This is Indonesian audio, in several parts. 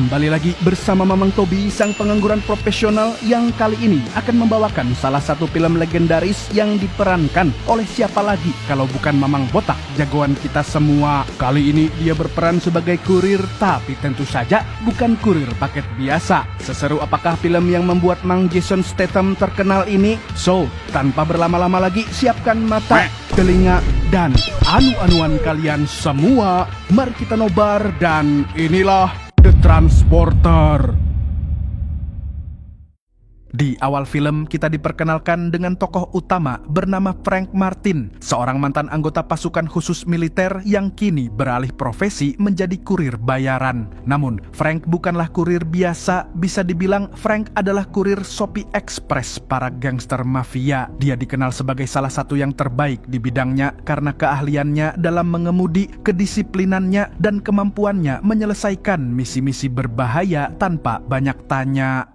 Kembali lagi bersama Mamang Tobi, sang pengangguran profesional yang kali ini akan membawakan salah satu film legendaris yang diperankan oleh siapa lagi kalau bukan Mamang Botak, jagoan kita semua. Kali ini dia berperan sebagai kurir, tapi tentu saja bukan kurir paket biasa. Seseru apakah film yang membuat Mang Jason Statham terkenal ini? So, tanpa berlama-lama lagi, siapkan mata, telinga, dan anu-anuan kalian semua. Mari kita nobar dan inilah The Transporter. Di awal film kita diperkenalkan dengan tokoh utama bernama Frank Martin, seorang mantan anggota pasukan khusus militer yang kini beralih profesi menjadi kurir bayaran. Namun, Frank bukanlah kurir biasa, bisa dibilang Frank adalah kurir Shopee Express para gangster mafia. Dia dikenal sebagai salah satu yang terbaik di bidangnya karena keahliannya dalam mengemudi, kedisiplinannya, dan kemampuannya menyelesaikan misi-misi berbahaya tanpa banyak tanya.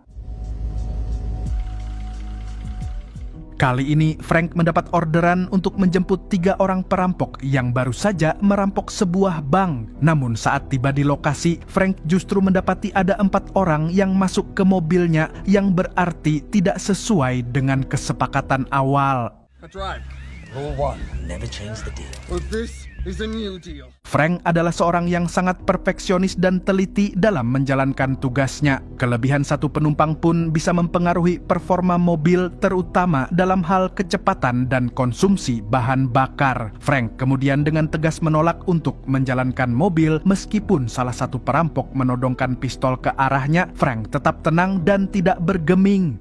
Kali ini, Frank mendapat orderan untuk menjemput 3 orang perampok yang baru saja merampok sebuah bank. Namun saat tiba di lokasi, Frank justru mendapati ada 4 orang yang masuk ke mobilnya yang berarti tidak sesuai dengan kesepakatan awal. That's right. Rule 1, never change the deal. Well, this is a new deal. Frank adalah seorang yang sangat perfeksionis dan teliti dalam menjalankan tugasnya. Kelebihan satu penumpang pun bisa mempengaruhi performa mobil, terutama dalam hal kecepatan dan konsumsi bahan bakar. Frank kemudian dengan tegas menolak untuk menjalankan mobil meskipun salah satu perampok menodongkan pistol ke arahnya. Frank tetap tenang dan tidak bergeming.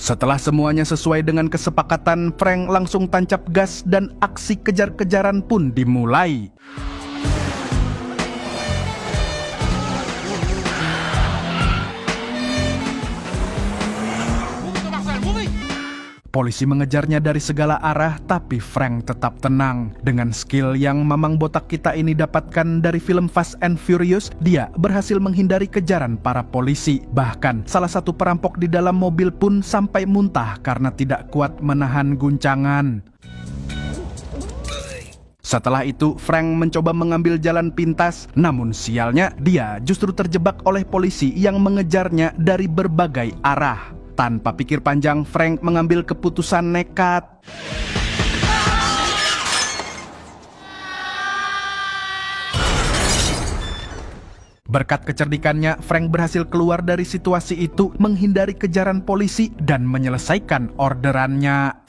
Setelah semuanya sesuai dengan kesepakatan, Frank langsung tancap gas dan aksi kejar-kejaran pun dimulai. Polisi mengejarnya dari segala arah, tapi Frank tetap tenang. Dengan skill yang Mamang Botak kita ini dapatkan dari film Fast and Furious, dia berhasil menghindari kejaran para polisi. Bahkan, salah satu perampok di dalam mobil pun sampai muntah karena tidak kuat menahan guncangan. Setelah itu, Frank mencoba mengambil jalan pintas, namun sialnya dia justru terjebak oleh polisi yang mengejarnya dari berbagai arah. Tanpa pikir panjang, Frank mengambil keputusan nekat. Berkat kecerdikannya, Frank berhasil keluar dari situasi itu, menghindari kejaran polisi, dan menyelesaikan orderannya.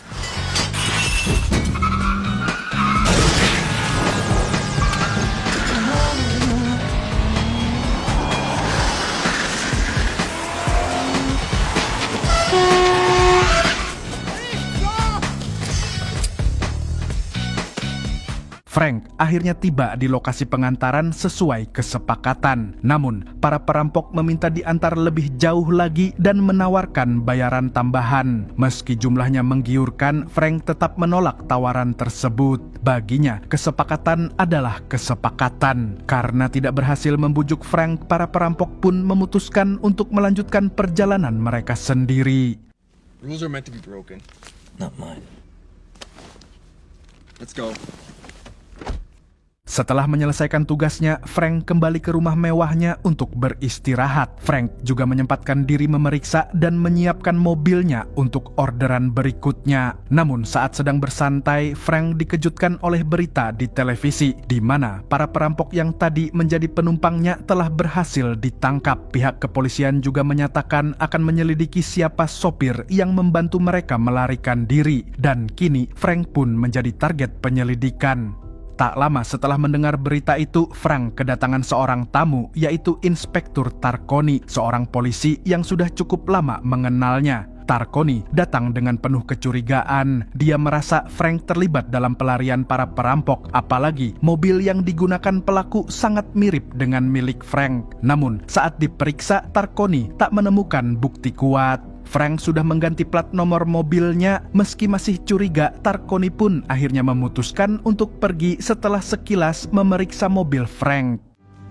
Frank akhirnya tiba di lokasi pengantaran sesuai kesepakatan. Namun, para perampok meminta diantar lebih jauh lagi dan menawarkan bayaran tambahan. Meski jumlahnya menggiurkan, Frank tetap menolak tawaran tersebut. Baginya, kesepakatan adalah kesepakatan. Karena tidak berhasil membujuk Frank, para perampok pun memutuskan untuk melanjutkan perjalanan mereka sendiri. Rules are meant to be broken. Not mine. Let's go. Setelah menyelesaikan tugasnya, Frank kembali ke rumah mewahnya untuk beristirahat. Frank juga menyempatkan diri memeriksa dan menyiapkan mobilnya untuk orderan berikutnya. Namun saat sedang bersantai, Frank dikejutkan oleh berita di televisi, di mana para perampok yang tadi menjadi penumpangnya telah berhasil ditangkap. Pihak kepolisian juga menyatakan akan menyelidiki siapa sopir yang membantu mereka melarikan diri. Dan kini Frank pun menjadi target penyelidikan. Tak lama setelah mendengar berita itu, Frank kedatangan seorang tamu, yaitu Inspektur Tarconi, seorang polisi yang sudah cukup lama mengenalnya. Tarconi datang dengan penuh kecurigaan. Dia merasa Frank terlibat dalam pelarian para perampok, apalagi mobil yang digunakan pelaku sangat mirip dengan milik Frank. Namun, saat diperiksa, Tarconi tak menemukan bukti kuat. Frank sudah mengganti plat nomor mobilnya. Meski masih curiga, Tarconi pun akhirnya memutuskan untuk pergi setelah sekilas memeriksa mobil Frank.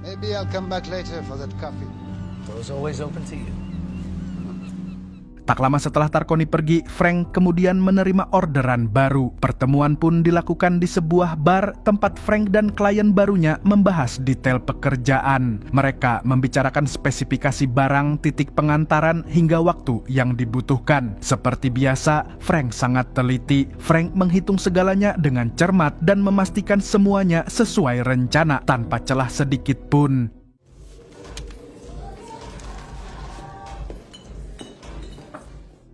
Maybe I'll come back later for that coffee. Door's always open to you. Tak lama setelah Tarconi pergi, Frank kemudian menerima orderan baru. Pertemuan pun dilakukan di sebuah bar tempat Frank dan klien barunya membahas detail pekerjaan. Mereka membicarakan spesifikasi barang, titik pengantaran, hingga waktu yang dibutuhkan. Seperti biasa, Frank sangat teliti. Frank menghitung segalanya dengan cermat dan memastikan semuanya sesuai rencana tanpa celah sedikit pun.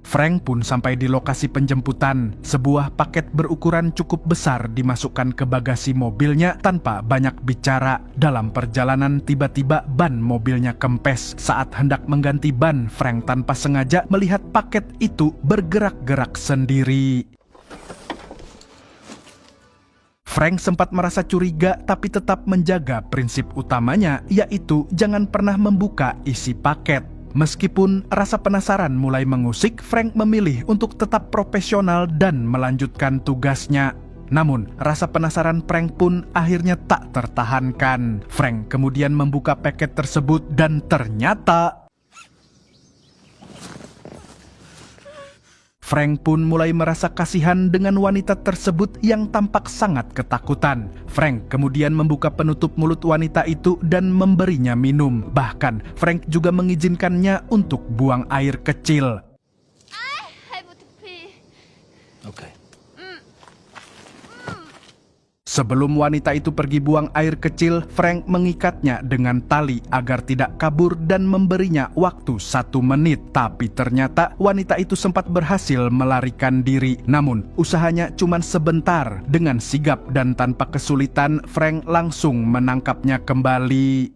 Frank pun sampai di lokasi penjemputan. Sebuah paket berukuran cukup besar dimasukkan ke bagasi mobilnya tanpa banyak bicara. Dalam perjalanan tiba-tiba ban mobilnya kempes. Saat hendak mengganti ban, Frank tanpa sengaja melihat paket itu bergerak-gerak sendiri. Frank sempat merasa curiga tapi tetap menjaga prinsip utamanya, yaitu jangan pernah membuka isi paket. Meskipun rasa penasaran mulai mengusik, Frank memilih untuk tetap profesional dan melanjutkan tugasnya. Namun, rasa penasaran Frank pun akhirnya tak tertahankan. Frank kemudian membuka paket tersebut dan ternyata Frank pun mulai merasa kasihan dengan wanita tersebut yang tampak sangat ketakutan. Frank kemudian membuka penutup mulut wanita itu dan memberinya minum. Bahkan, Frank juga mengizinkannya untuk buang air kecil. I want to pee. Okay. Sebelum wanita itu pergi buang air kecil, Frank mengikatnya dengan tali agar tidak kabur dan memberinya waktu 1 menit. Tapi ternyata wanita itu sempat berhasil melarikan diri. Namun, usahanya cuma sebentar. Dengan sigap dan tanpa kesulitan, Frank langsung menangkapnya kembali.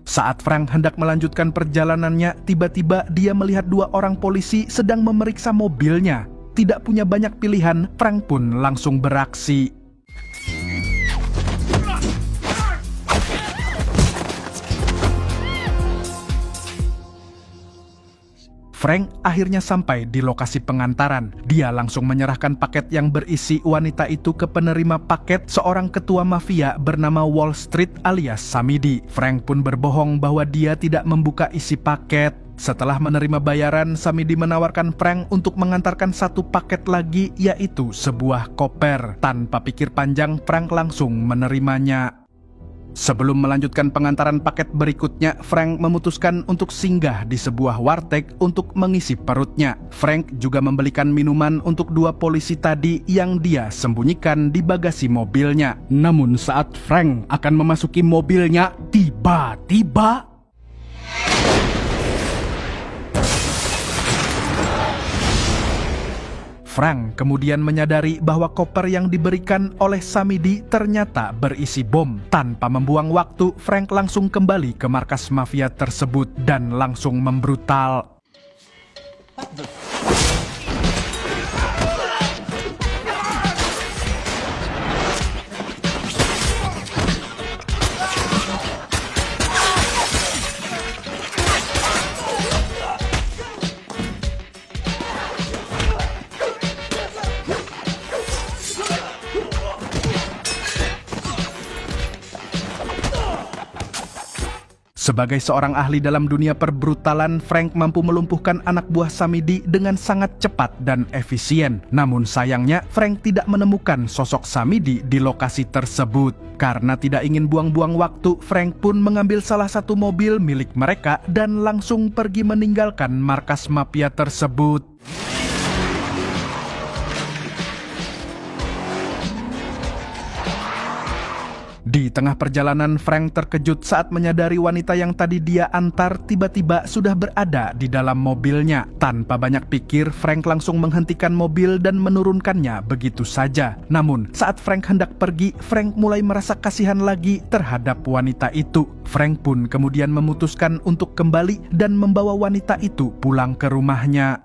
Saat Frank hendak melanjutkan perjalanannya, tiba-tiba dia melihat 2 orang polisi sedang memeriksa mobilnya. Tidak punya banyak pilihan, Frank pun langsung beraksi. Frank akhirnya sampai di lokasi pengantaran. Dia langsung menyerahkan paket yang berisi wanita itu ke penerima paket, seorang ketua mafia bernama Wall Street alias Samidi. Frank pun berbohong bahwa dia tidak membuka isi paket. Setelah menerima bayaran, Samidi menawarkan Frank untuk mengantarkan 1 paket lagi, yaitu sebuah koper. Tanpa pikir panjang, Frank langsung menerimanya. Sebelum melanjutkan pengantaran paket berikutnya, Frank memutuskan untuk singgah di sebuah warteg untuk mengisi perutnya. Frank juga membelikan minuman untuk 2 polisi tadi yang dia sembunyikan di bagasi mobilnya. Namun saat Frank akan memasuki mobilnya, tiba-tiba Frank kemudian menyadari bahwa koper yang diberikan oleh Samidi ternyata berisi bom. Tanpa membuang waktu, Frank langsung kembali ke markas mafia tersebut dan langsung membrutal. Sebagai seorang ahli dalam dunia perbrutalan, Frank mampu melumpuhkan anak buah Samidi dengan sangat cepat dan efisien. Namun sayangnya, Frank tidak menemukan sosok Samidi di lokasi tersebut. Karena tidak ingin buang-buang waktu, Frank pun mengambil salah satu mobil milik mereka dan langsung pergi meninggalkan markas mafia tersebut. Di tengah perjalanan, Frank terkejut saat menyadari wanita yang tadi dia antar tiba-tiba sudah berada di dalam mobilnya. Tanpa banyak pikir, Frank langsung menghentikan mobil dan menurunkannya begitu saja. Namun, saat Frank hendak pergi, Frank mulai merasa kasihan lagi terhadap wanita itu. Frank pun kemudian memutuskan untuk kembali dan membawa wanita itu pulang ke rumahnya.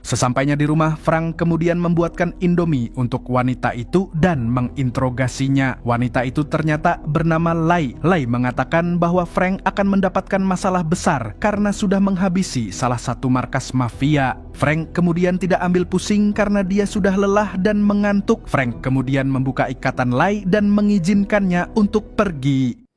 Sesampainya di rumah, Frank kemudian membuatkan Indomie untuk wanita itu dan menginterogasinya. Wanita itu ternyata bernama Lai. Lai mengatakan bahwa Frank akan mendapatkan masalah besar karena sudah menghabisi salah satu markas mafia. Frank kemudian tidak ambil pusing karena dia sudah lelah dan mengantuk. Frank kemudian membuka ikatan Lai dan mengizinkannya untuk pergi.